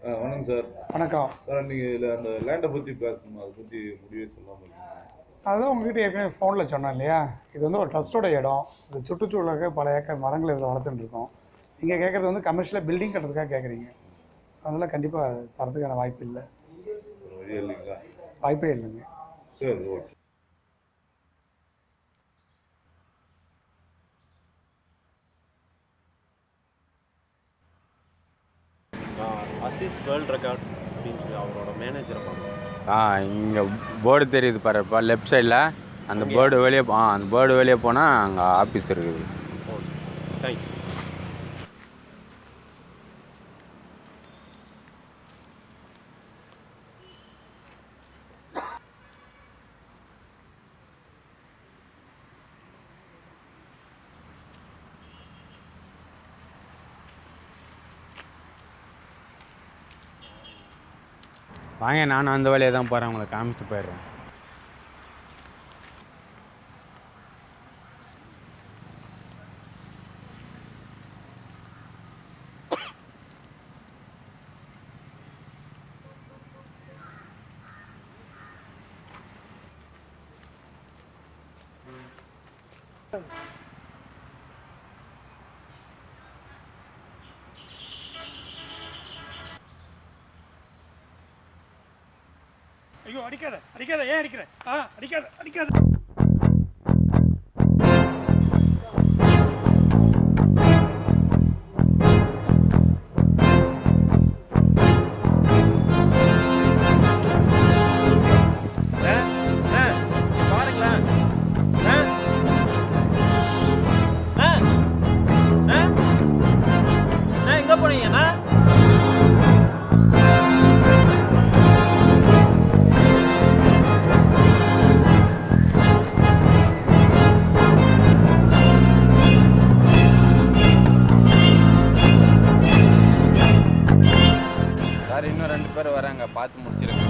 வணக்கம் சார். வணக்கம் சார் நீங்கள் அந்த லேண்டை பற்றி பேசணும், அதை பற்றி முடிவே சொல்லாமல் இருக்கீங்க. அதுதான் உங்ககிட்ட ஏற்கனவே ஃபோனில் சொன்னேன் இல்லையா, இது வந்து ஒரு ட்ரஸ்டோட இடம். இது சுற்றுச்சூழலுக்கு பல ஏக்கர் மரங்கள் இதில் வளர்த்துட்டு இருக்கோம். நீங்கள் கேட்குறது வந்து கமர்ஷியலாக பில்டிங் கட்டுறதுக்காக கேட்குறீங்க. அதனால் கண்டிப்பாக தரத்துக்கான வாய்ப்பு இல்லை. ஒரு வழி இல்லைங்களா? வாய்ப்பே இல்லைங்க. சரி, ஓகே. அசிஸ் வேர்ல்ட் ரெக்கார்ட் அப்படின்னு சொல்லி அவரோட மேனேஜரை பார்க்கணும். இங்கே போர்டு தெரியுது பாருப்பா, லெஃப்ட் சைடில் அந்த போர்டு வெளியே அந்த போர்டு வெளியே போனால் அங்கே ஆஃபீஸ் இருக்குது. Okay, thank you. வாங்க, நானும் அந்த வழியாக தான் போகிறேன், உங்களை காமிச்சிட்டு போயிடுறேன். ஐயோ, அடிக்காத அடிக்காத, ஏன் அடிக்கிற? அடிக்காத அடிக்காத. பாருங்களேன், எங்கே போனீங்கண்ணா? சார், இன்னும் 2 பேர் வராங்க, பார்த்து முடிச்சிருங்க.